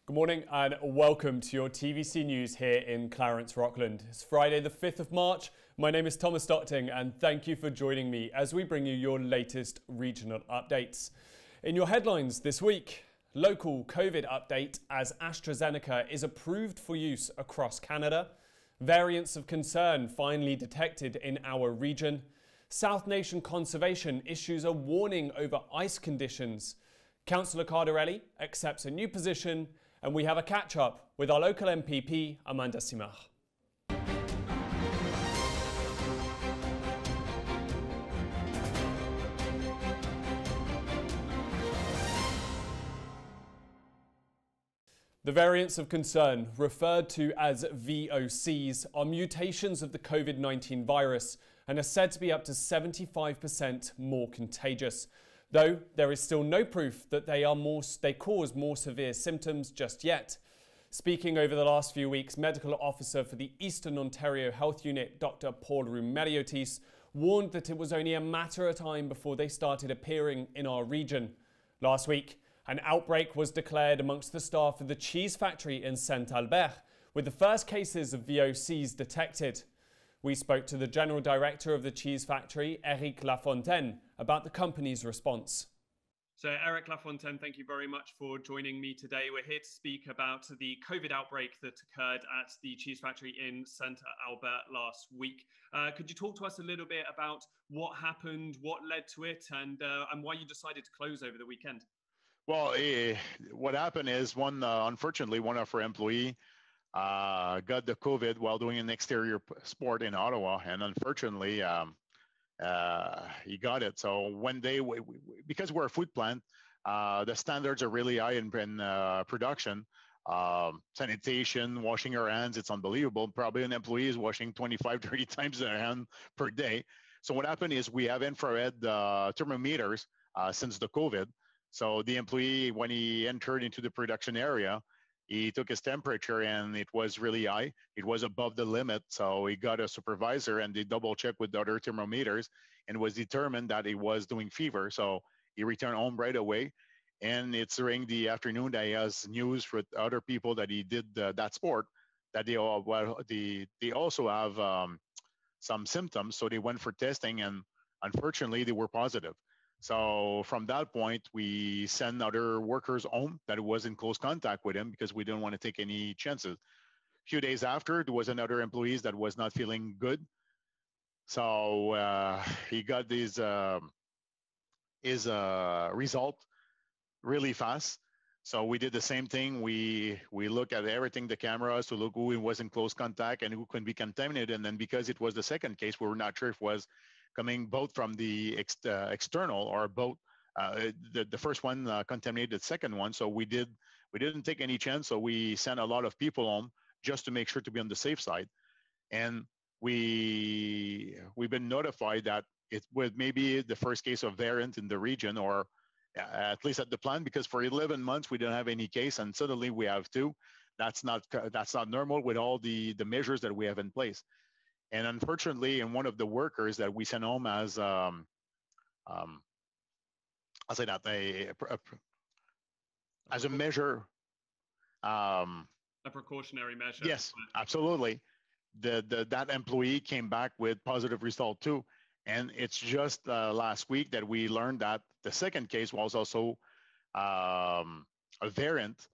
Good morning and welcome to your TVC News here in Clarence-Rockland. It's Friday the 5th of March. My name is Thomas Stockting and thank you for joining me as we bring you your latest regional updates. In your headlines this week, local COVID update as AstraZeneca is approved for use across Canada. Variants of concern finally detected in our region. South Nation Conservation issues a warning over ice conditions. Councillor Cardarelli accepts a new position, and we have a catch-up with our local MPP, Amanda Simard. The variants of concern, referred to as VOCs, are mutations of the COVID-19 virus and are said to be up to 75% more contagious. Though there is still no proof that they cause more severe symptoms just yet. Speaking over the last few weeks, Medical Officer for the Eastern Ontario Health Unit, Dr. Paul Roumelitois, warned that it was only a matter of time before they started appearing in our region. Last week, an outbreak was declared amongst the staff of the cheese factory in Saint-Albert, with the first cases of VOCs detected. We spoke to the General Director of the cheese factory, Éric Lafontaine, about the company's response. So Éric Lafontaine, thank you very much for joining me today. We're here to speak about the COVID outbreak that occurred at the cheese factory in Saint-Albert last week. Could you talk to us a little bit about what happened, what led to it, and why you decided to close over the weekend? Well, what happened is unfortunately, one of our employees got the COVID while doing an exterior sport in Ottawa, and unfortunately, he got it. So one day, because we're a food plant, the standards are really high in production. Sanitation, washing our hands, it's unbelievable. Probably an employee is washing 25, 30 times their hand per day. So what happened is we have infrared thermometers since the COVID. So the employee, when he entered into the production area, he took his temperature and it was really high. It was above the limit. So he got a supervisor and they double checked with the other thermometers and was determined that he was doing fever. So he returned home right away. And it's during the afternoon that he has news with other people that he did that sport, that they also have some symptoms. So they went for testing and unfortunately they were positive. So from that point, we sent other workers home that was in close contact with him because we didn't want to take any chances. A few days after, there was another employee that was not feeling good. So he got his result really fast. So we did the same thing. We looked at everything, the cameras, to look who was in close contact and who could be contaminated. And then because it was the second case, we were not sure if it was coming both from the external or both. The first one contaminated the second one, so we didn't take any chance. So we sent a lot of people home just to make sure to be on the safe side. And we've been notified that it was maybe the first case of variant in the region, or at least at the plant, because for 11 months we didn't have any case, and suddenly we have two. That's not normal with all the measures that we have in place. And unfortunately, in one of the workers that we sent home as, I'll say that, as a measure. A precautionary measure. Yes, absolutely. That employee came back with positive result too. And it's just last week that we learned that the second case was also a variant.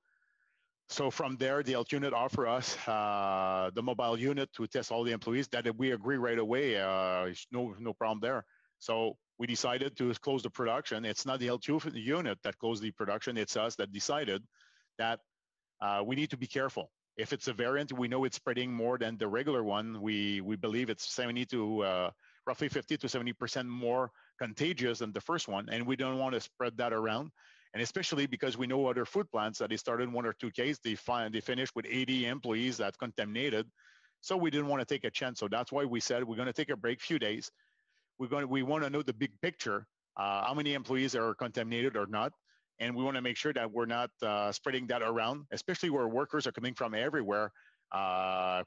So from there, the health unit offer us the mobile unit to test all the employees. That we agree right away, no problem there. So we decided to close the production. It's not the health unit that closed the production. It's us that decided that we need to be careful. If it's a variant, we know it's spreading more than the regular one. We believe it's roughly 50 to 70% more contagious than the first one, and we don't want to spread that around. And especially because we know other food plants that they started 1 or 2 cases, they finished with 80 employees that contaminated. So we didn't want to take a chance. So that's why we said we're going to take a break, few days. We want to know the big picture, how many employees are contaminated or not. And we want to make sure that we're not spreading that around, especially where workers are coming from everywhere.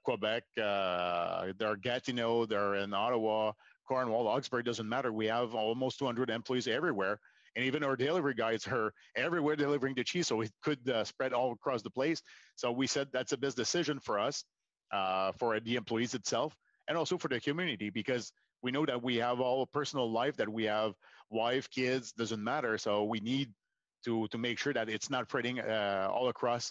Quebec, they're Gatineau, they're in Ottawa, Cornwall, Augsburg, doesn't matter. We have almost 200 employees everywhere. And even our delivery guys are everywhere delivering the cheese, so it could spread all across the place. So we said that's a best decision for us, for the employees itself, and also for the community, because we know that we have all personal life, that we have wife, kids, doesn't matter. So we need to make sure that it's not spreading all across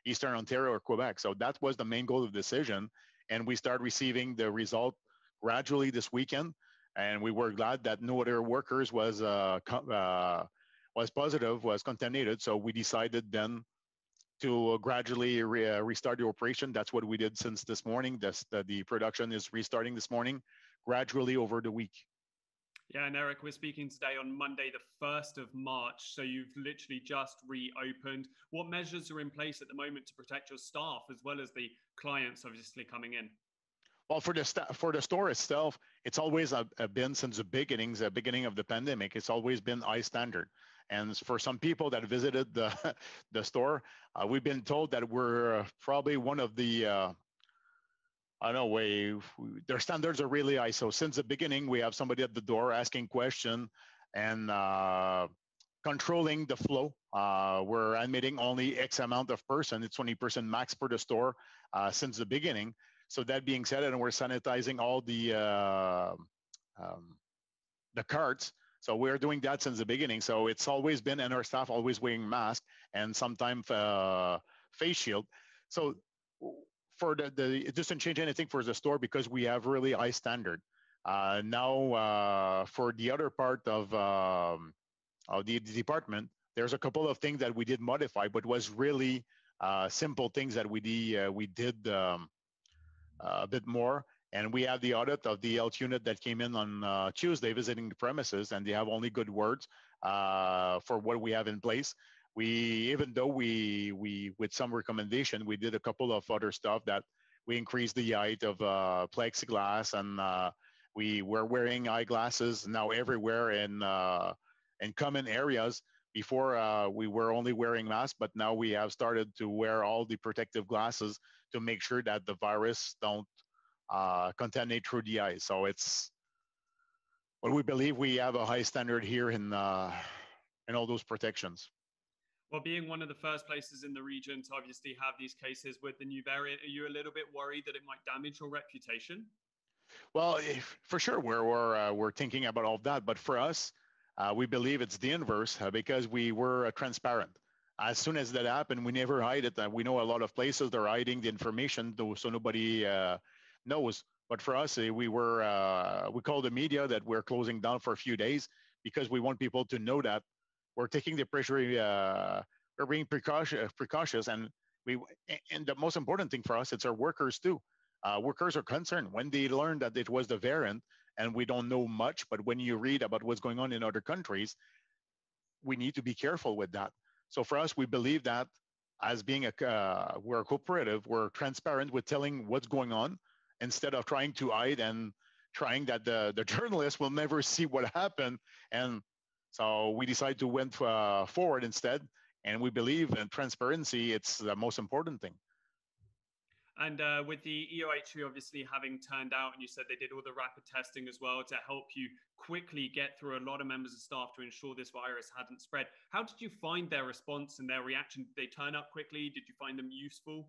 Eastern Ontario or Quebec. So that was the main goal of the decision. And we start receiving the result gradually this weekend. And we were glad that no other workers was positive, was contaminated. So we decided then to gradually restart the operation. That's what we did since this morning. The production is restarting this morning, gradually over the week. Yeah, and Éric, we're speaking today on Monday, the 1st of March. So you've literally just reopened. What measures are in place at the moment to protect your staff as well as the clients obviously coming in? Well, for the store itself, it's always been since the beginning of the pandemic. It's always been high standard. And for some people that visited the store, we've been told that we're probably one of the I don't know, their standards are really high. So since the beginning, we have somebody at the door asking questions and controlling the flow. We're admitting only X amount of person. It's 20% max per the store since the beginning. So that being said, and we're sanitizing all the carts. So we're doing that since the beginning. So it's always been, and our staff always wearing masks and sometimes face shield. So for it doesn't change anything for the store because we have really high standard. Now for the other part of the department, there's a couple of things that we did modify, but was really simple things that we did a bit more. And we had the audit of the health unit that came in on Tuesday visiting the premises, and they have only good words for what we have in place. Even though we with some recommendation, we did a couple of other stuff that we increased the height of plexiglass, and we were wearing eyeglasses now everywhere in common areas. Before we were only wearing masks, but now we have started to wear all the protective glasses to make sure that the virus don't contaminate through the eyes. So it's what we believe we have a high standard here in all those protections. Well, being one of the first places in the region to obviously have these cases with the new variant, are you a little bit worried that it might damage your reputation? Well, for sure, we're thinking about all of that. But for us, we believe it's the inverse because we were transparent. As soon as that happened, we never hide it. We know a lot of places they're hiding the information, so nobody knows. But for us, we called the media that we're closing down for a few days because we want people to know that we're taking the pressure, we're being precautious, and the most important thing for us, it's our workers too. Workers are concerned when they learn that it was the variant, and we don't know much, but when you read about what's going on in other countries, we need to be careful with that. So for us, we believe that as being we're cooperative, we're transparent with telling what's going on instead of trying to hide and trying that the journalists will never see what happened. And so we decided to went forward instead. And we believe in transparency, it's the most important thing. And with the EOH obviously having turned out, and you said they did all the rapid testing as well to help you quickly get through a lot of members of staff to ensure this virus hadn't spread. How did you find their response and their reaction? Did they turn up quickly? Did you find them useful?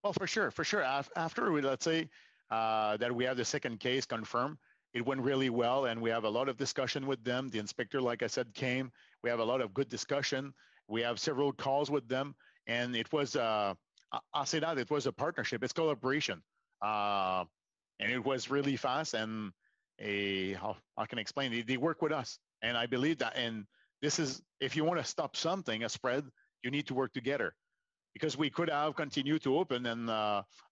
Well, for sure. After let's say that we have the second case confirmed, it went really well, and we have a lot of discussion with them. The inspector, like I said, came. We have a lot of good discussion. We have several calls with them, and it was I'll say that it was a partnership. It's collaboration, and it was really fast. And how I can explain, they work with us, and I believe that. And this is, if you want to stop something, a spread, you need to work together, because we could have continued to open, and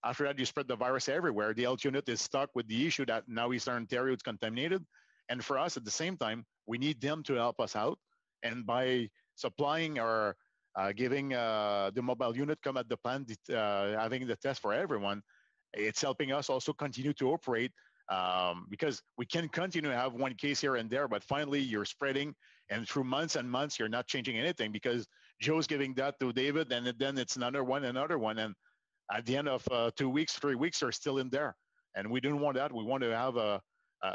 after that, you spread the virus everywhere. The health unit is stuck with the issue that now Eastern Ontario is contaminated, and for us at the same time, we need them to help us out, and by supplying or giving the mobile unit come at the plant, having the test for everyone, it's helping us also continue to operate, because we can continue to have one case here and there, but finally you're spreading, and through months and months, you're not changing anything because Joe's giving that to David, and then it's another one, and at the end of 2 weeks, 3 weeks, are still in there. And we didn't want that. We want to have a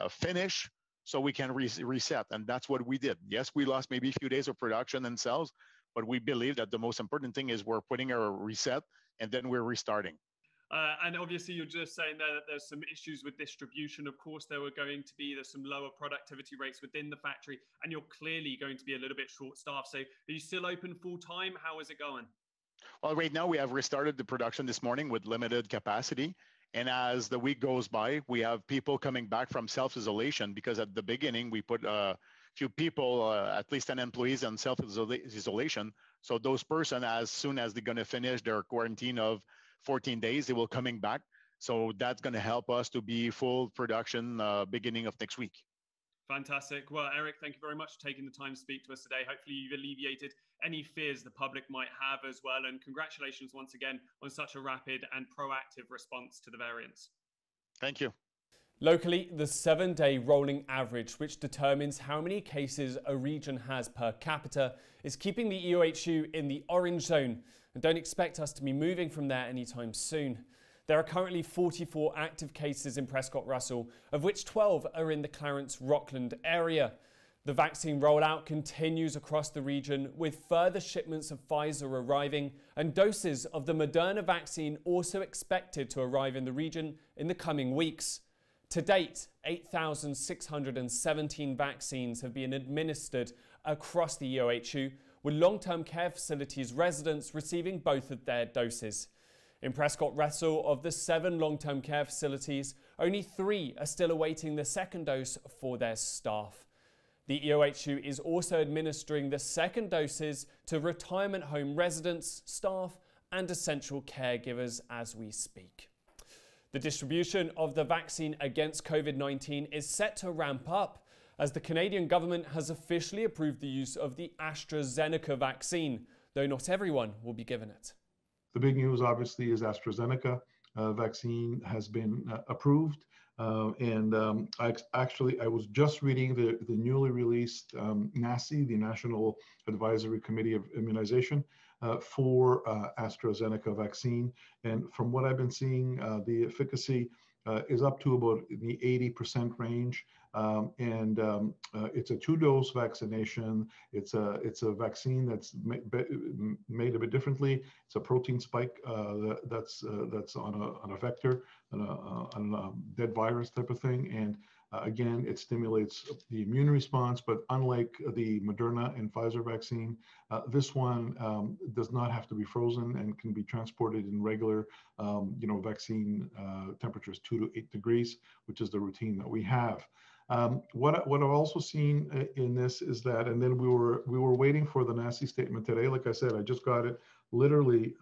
finish so we can reset. And that's what we did. Yes, we lost maybe a few days of production and sales, but we believe that the most important thing is we're putting a reset and then we're restarting. And obviously, you're just saying there that there's some issues with distribution. Of course, there's some lower productivity rates within the factory, and you're clearly going to be a little bit short-staffed. So, are you still open full-time? How is it going? Well, right now we have restarted the production this morning with limited capacity. And as the week goes by, we have people coming back from self-isolation, because at the beginning we put a few people, at least 10 employees, on self-isolation. So those persons, as soon as they're going to finish their quarantine of 14 days, they will coming back. So that's going to help us to be full production beginning of next week. Fantastic. Well, Éric, thank you very much for taking the time to speak to us today. Hopefully you've alleviated any fears the public might have as well. And congratulations once again on such a rapid and proactive response to the variants. Thank you. Locally, the 7-day rolling average, which determines how many cases a region has per capita, is keeping the EOHU in the orange zone, and don't expect us to be moving from there anytime soon. There are currently 44 active cases in Prescott-Russell, of which 12 are in the Clarence-Rockland area. The vaccine rollout continues across the region, with further shipments of Pfizer arriving and doses of the Moderna vaccine also expected to arrive in the region in the coming weeks. To date, 8,617 vaccines have been administered across the EOHU, with long-term care facilities residents receiving both of their doses. In Prescott-Russell, of the 7 long-term care facilities, only 3 are still awaiting the second dose for their staff. The EOHU is also administering the second doses to retirement home residents, staff, and essential caregivers as we speak. The distribution of the vaccine against COVID-19 is set to ramp up, as the Canadian government has officially approved the use of the AstraZeneca vaccine, though not everyone will be given it. The big news, obviously, is AstraZeneca vaccine has been approved. I was just reading the newly released NACI, the National Advisory Committee of Immunization, for AstraZeneca vaccine. And from what I've been seeing, the efficacy is up to about the 80% range. It's a 2-dose vaccination. It's a vaccine that's made a bit differently. It's a protein spike that's on a vector, on a dead virus type of thing. And again, it stimulates the immune response, but unlike the Moderna and Pfizer vaccine, this one does not have to be frozen and can be transported in regular, vaccine temperatures, 2 to 8 degrees, which is the routine that we have. What I've also seen in this is that, and then we were waiting for the NACI statement today. Like I said, I just got it literally,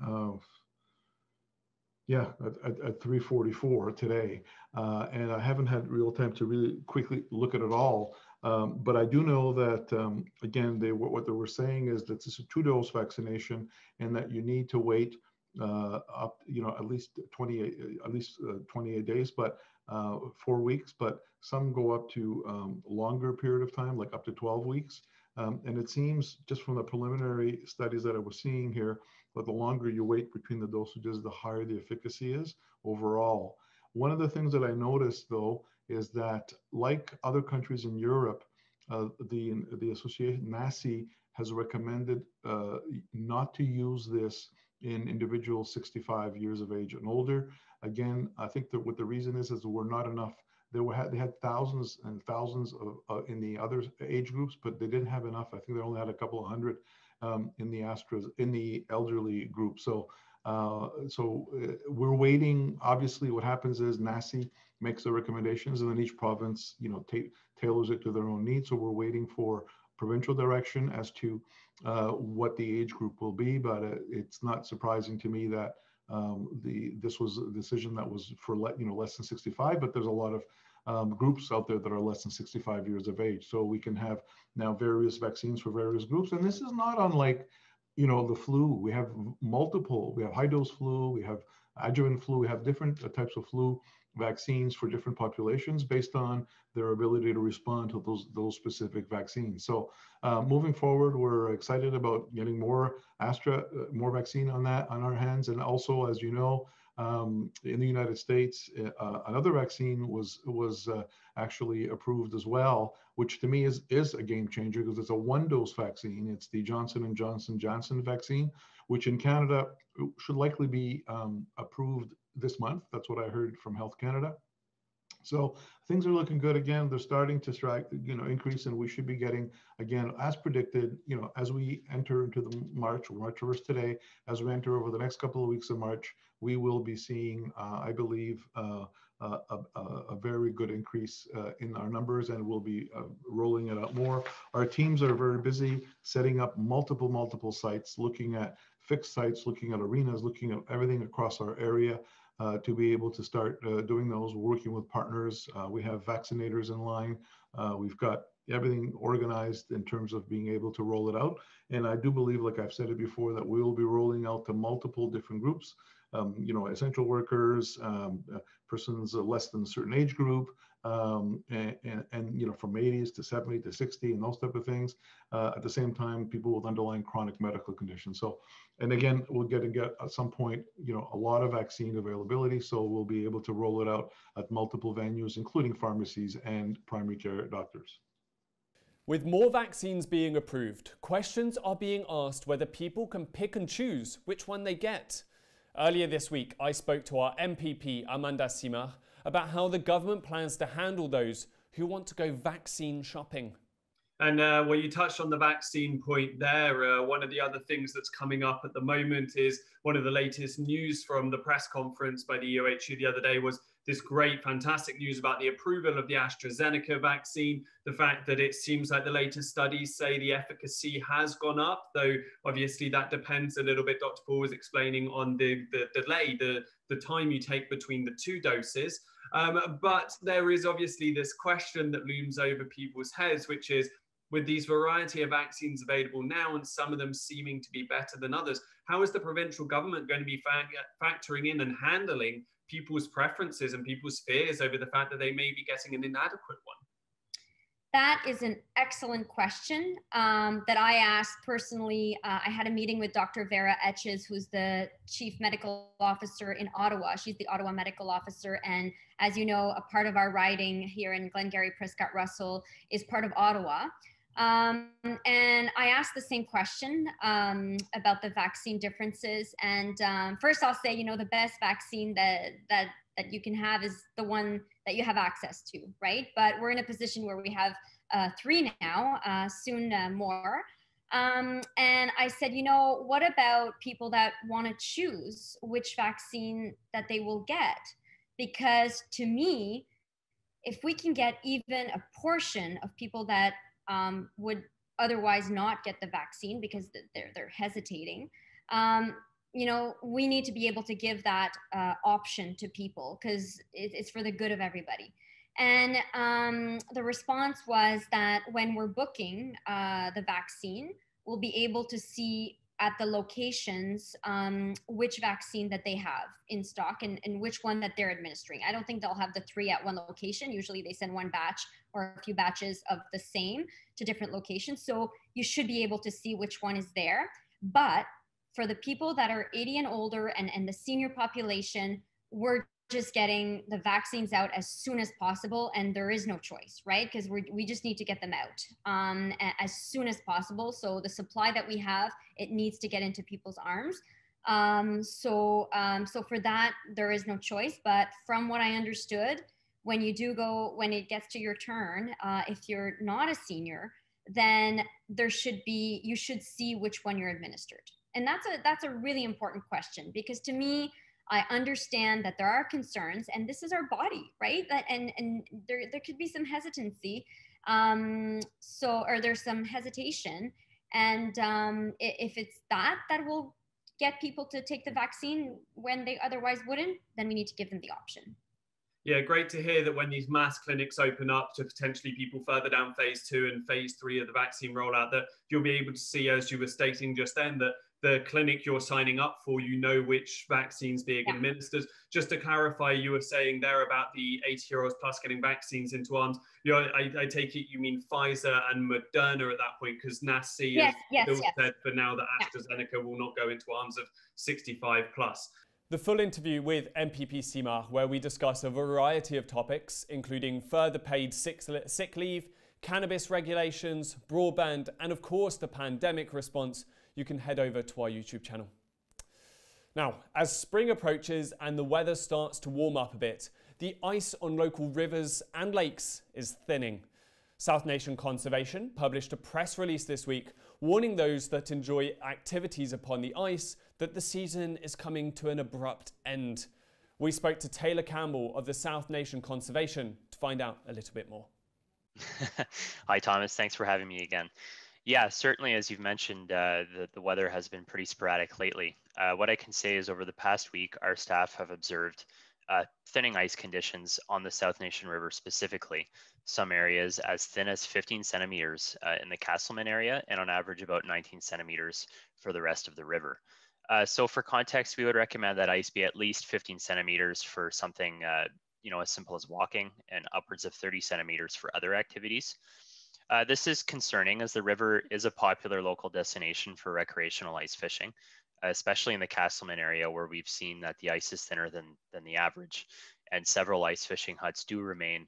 at 3:44 today, and I haven't had real time to really quickly look at it all. But I do know that again, what they were saying is that it's a 2-dose vaccination, and that you need to wait up, at least 28 days, but 4 weeks. But some go up to longer period of time, like up to 12 weeks. And it seems, just from the preliminary studies that I was seeing here, that the longer you wait between the dosages, the higher the efficacy is overall. One of the things that I noticed, though, is that, like other countries in Europe, the association NACI has recommended not to use this in individuals 65 years of age and older. Again, I think that what the reason is there were not enough. They had thousands and thousands of in the other age groups, but they didn't have enough. I think they only had a couple of hundred in the elderly group. So we're waiting. Obviously, what happens is NACI makes the recommendations, and then each province, tailors it to their own needs. So we're waiting for provincial direction as to what the age group will be. But it's not surprising to me that this was a decision that was for less than 65. But there's a lot of groups out there that are less than 65 years of age. So we can have now various vaccines for various groups. And this is not unlike, the flu. We have multiple. We have high-dose flu. We have adjuvant flu. We have different types of flu vaccines for different populations based on their ability to respond to those specific vaccines. So moving forward, we're excited about getting more vaccine on our hands. And also, as you know, In the United States, another vaccine was actually approved as well, which to me is a game changer because it's a one-dose vaccine. It's the Johnson & Johnson vaccine, which in Canada should likely be approved this month. That's what I heard from Health Canada. So things are looking good again. They're starting to strike, increase, and we should be getting, again, as predicted, as we enter into the March 1st today, as we enter over the next couple of weeks of March, we will be seeing, I believe, a very good increase in our numbers, and we'll be rolling it out more. Our teams are very busy setting up multiple sites, looking at fixed sites, looking at arenas, looking at everything across our area. To be able to start doing those, working with partners. We have vaccinators in line. We've got everything organized in terms of being able to roll it out. And I do believe, like I've said it before, that we will be rolling out to multiple different groups, essential workers, persons less than a certain age group, and from 80s to 70 to 60 and those type of things. At the same time, people with underlying chronic medical conditions. So, and again, we'll get at some point, a lot of vaccine availability. So we'll be able to roll it out at multiple venues, including pharmacies and primary care doctors. With more vaccines being approved, questions are being asked whether people can pick and choose which one they get. Earlier this week, I spoke to our MPP, Amanda Simard, about how the government plans to handle those who want to go vaccine shopping. And well, you touched on the vaccine point there. One of the other things that's coming up at the moment is one of the latest news from the press conference by the EOHU the other day was this great, fantastic news about the approval of the AstraZeneca vaccine. The fact that it seems like the latest studies say the efficacy has gone up, though obviously that depends a little bit, Dr. Paul was explaining, on the delay, the time you take between the two doses. But there is obviously this question that looms over people's heads, which is, with these variety of vaccines available now and some of them seeming to be better than others, how is the provincial government going to be factoring in and handling people's preferences and people's fears over the fact that they may be getting an inadequate one? That is an excellent question that I asked personally. I had a meeting with Dr. Vera Etches, who's the Chief Medical Officer in Ottawa. She's the Ottawa Medical Officer. And as you know, a part of our riding here in Glengarry Prescott-Russell is part of Ottawa. And I asked the same question about the vaccine differences. And first I'll say, the best vaccine that you can have is the one that you have access to, right? But we're in a position where we have 3 now, soon more. And I said, what about people that want to choose which vaccine that they will get? Because to me, if we can get even a portion of people that would otherwise not get the vaccine because they're hesitating, we need to be able to give that option to people because it's for the good of everybody. And the response was that when we're booking the vaccine, we'll be able to see at the locations which vaccine that they have in stock and which one that they're administering. I don't think they'll have the 3 at one location. Usually they send one batch or a few batches of the same to different locations. So you should be able to see which one is there. But for the people that are 80 and older and the senior population, we're just getting the vaccines out as soon as possible, and there is no choice, right? Because we just need to get them out as soon as possible. So the supply that we have, it needs to get into people's arms. So for that, there is no choice. But from what I understood, when it gets to your turn, if you're not a senior, then you should see which one you're administered. And that's a really important question, because to me, I understand that there are concerns, and this is our body, right? And there could be some hesitancy, or there's some hesitation, and if it's that will get people to take the vaccine when they otherwise wouldn't, then we need to give them the option. Yeah, great to hear that when these mass clinics open up to potentially people further down phase 2 and phase 3 of the vaccine rollout, that you'll be able to see, as you were stating just then, that the clinic you're signing up for, which vaccines being administered. Just to clarify, you were saying there about the 80-year-olds plus getting vaccines into arms. I take it you mean Pfizer and Moderna at that point, because NACI has said for now that AstraZeneca will not go into arms of 65 plus. The full interview with MPP Simard, where we discuss a variety of topics, including further paid sick leave, cannabis regulations, broadband, and of course the pandemic response, you can head over to our YouTube channel. Now, as spring approaches and the weather starts to warm up a bit, the ice on local rivers and lakes is thinning. South Nation Conservation published a press release this week warning those that enjoy activities upon the ice that the season is coming to an abrupt end. We spoke to Taylor Campbell of the South Nation Conservation to find out a little bit more. Hi, Thomas. Thanks for having me again. Yeah, certainly, as you've mentioned, the weather has been pretty sporadic lately. What I can say is over the past week, our staff have observed thinning ice conditions on the South Nation River specifically. Some areas as thin as 15 centimeters in the Castleman area, and on average about 19 centimeters for the rest of the river. So for context, we would recommend that ice be at least 15 centimeters for something as simple as walking, and upwards of 30 centimeters for other activities. This is concerning as the river is a popular local destination for recreational ice fishing, especially in the Castleman area where we've seen that the ice is thinner than the average, and several ice fishing huts do remain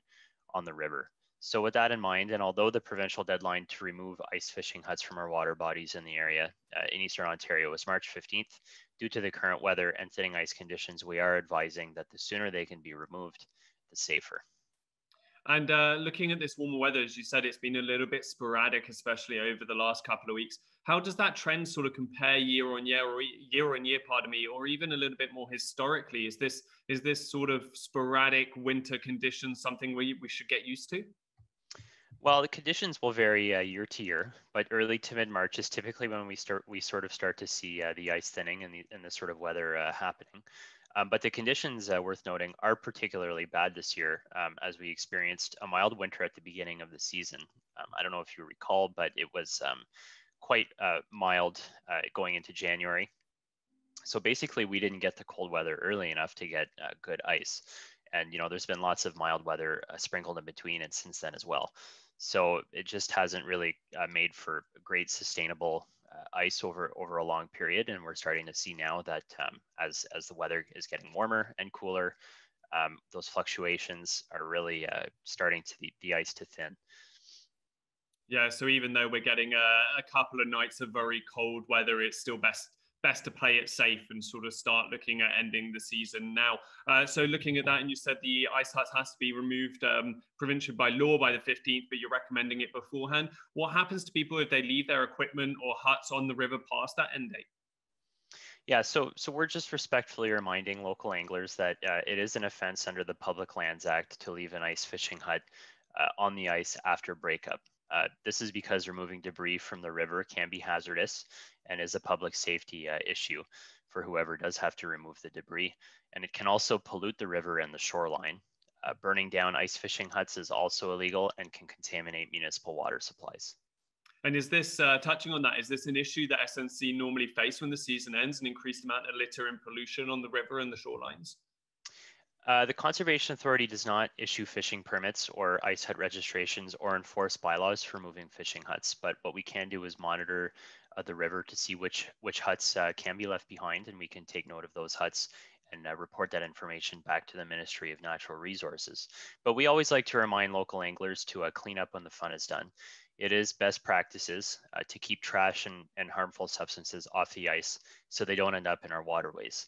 on the river. So with that in mind, and although the provincial deadline to remove ice fishing huts from our water bodies in the area in Eastern Ontario was March 15th, due to the current weather and thinning ice conditions, we are advising that the sooner they can be removed, the safer. And looking at this warmer weather, as you said, it's been a little bit sporadic, especially over the last couple of weeks. How does that trend sort of compare year on year, or even a little bit more historically? Is this sort of sporadic winter condition something we should get used to? Well, the conditions will vary year to year, but early to mid-March is typically when we sort of start to see the ice thinning and the sort of weather happening. But the conditions, worth noting, are particularly bad this year, as we experienced a mild winter at the beginning of the season. I don't know if you recall, but it was quite mild going into January. So basically, we didn't get the cold weather early enough to get good ice. And, there's been lots of mild weather sprinkled in between and since then as well. So it just hasn't really made for great sustainable ice over a long period, and we're starting to see now that as the weather is getting warmer and cooler, those fluctuations are really starting to the ice to thin. Yeah, so even though we're getting a couple of nights of very cold weather, it's still best to play it safe and sort of start looking at ending the season now. So looking at that, and you said the ice huts has to be removed provincially by law by the 15th, but you're recommending it beforehand. What happens to people if they leave their equipment or huts on the river past that end date? Yeah, so we're just respectfully reminding local anglers that it is an offense under the Public Lands Act to leave an ice fishing hut on the ice after breakup. This is because removing debris from the river can be hazardous and is a public safety issue for whoever does have to remove the debris. And it can also pollute the river and the shoreline. Burning down ice fishing huts is also illegal and can contaminate municipal water supplies. And is this, touching on that, is this an issue that SNC normally face when the season ends, an increased amount of litter and pollution on the river and the shorelines? The Conservation Authority does not issue fishing permits or ice hut registrations or enforce bylaws for moving fishing huts, but what we can do is monitor the river to see which huts can be left behind, and we can take note of those huts and report that information back to the Ministry of Natural Resources. But we always like to remind local anglers to clean up when the fun is done. It is best practices to keep trash and harmful substances off the ice so they don't end up in our waterways.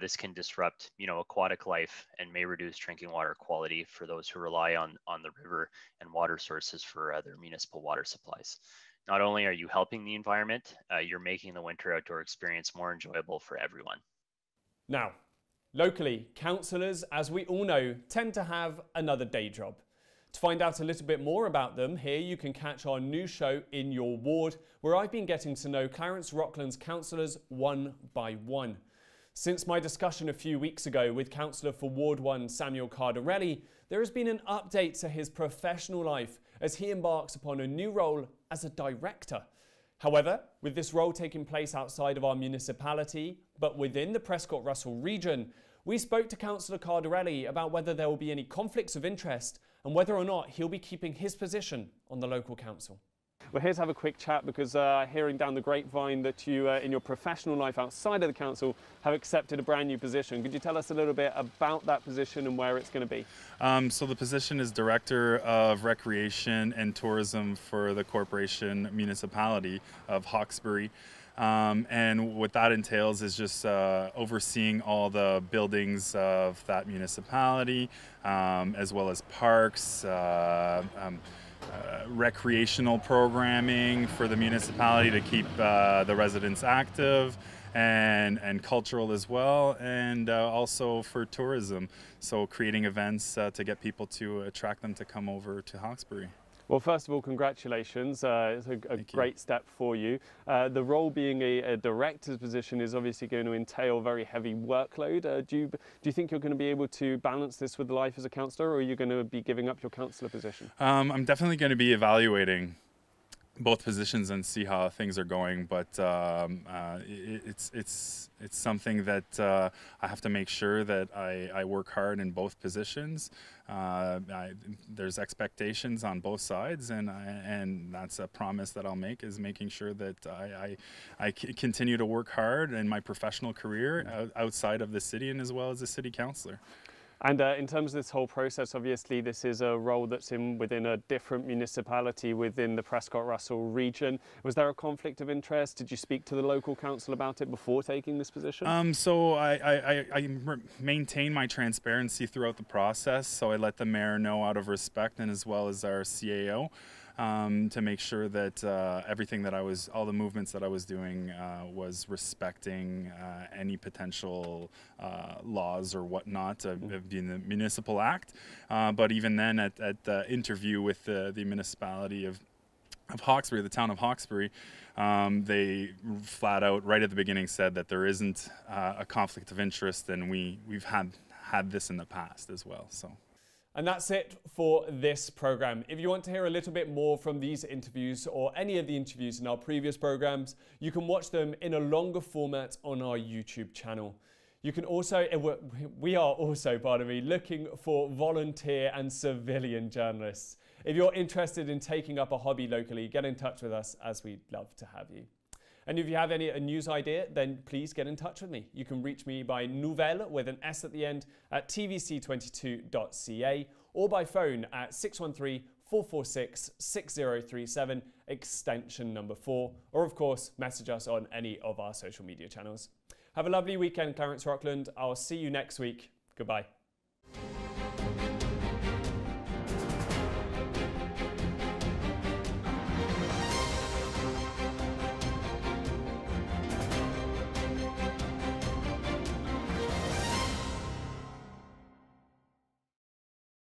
This can disrupt, aquatic life and may reduce drinking water quality for those who rely on the river and water sources for their municipal water supplies. Not only are you helping the environment, you're making the winter outdoor experience more enjoyable for everyone. Now, locally, councillors, as we all know, tend to have another day job. To find out a little bit more about them, here you can catch our new show In Your Ward, where I've been getting to know Clarence-Rockland's councillors one by one. Since my discussion a few weeks ago with Councillor for Ward 1 Samuel Cardarelli, there has been an update to his professional life as he embarks upon a new role as a director. However, with this role taking place outside of our municipality, but within the Prescott-Russell region, we spoke to Councillor Cardarelli about whether there will be any conflicts of interest and whether or not he'll be keeping his position on the local council. We're here to have a quick chat because hearing down the grapevine that you, in your professional life outside of the council, have accepted a brand new position. Could you tell us a little bit about that position and where it's going to be? So the position is Director of Recreation and Tourism for the Corporation Municipality of Hawkesbury. And what that entails is just overseeing all the buildings of that municipality, as well as parks, recreational programming for the municipality to keep the residents active, and cultural as well, and also for tourism. So creating events to get people to attract them to come over to Hawkesbury. Well, first of all, congratulations. It's a great step for you. The role being a director's position is obviously going to entail very heavy workload. Do you think you're going to be able to balance this with life as a councillor, or are you going to be giving up your councillor position? I'm definitely going to be evaluating both positions and see how things are going, but it's something that I have to make sure that I work hard in both positions. There's expectations on both sides, and that's a promise that I'll make, is making sure that I continue to work hard in my professional career outside of the city and as well as a city councillor. And in terms of this whole process, obviously this is a role that's within a different municipality within the Prescott-Russell region. Was there a conflict of interest? Did you speak to the local council about it before taking this position? So I maintain my transparency throughout the process. So I let the mayor know out of respect, and as well as our CAO, to make sure that everything that all the movements that I was doing was respecting any potential laws or whatnot of the Municipal Act. But even then, at the interview with the municipality of Hawkesbury, the town of Hawkesbury, they flat out right at the beginning said that there isn't a conflict of interest, and we've had this in the past as well. So. And that's it for this program. If you want to hear a little bit more from these interviews or any of the interviews in our previous programs, you can watch them in a longer format on our YouTube channel. You can also, we are also, pardon me, looking for volunteer and civilian journalists. If you're interested in taking up a hobby locally, get in touch with us, as we'd love to have you. And if you have a news idea, then please get in touch with me. You can reach me by nouvelle with an S at the end at tvc22.ca, or by phone at 613-446-6037, extension number 4, or of course, message us on any of our social media channels. Have a lovely weekend, Clarence-Rockland. I'll see you next week. Goodbye.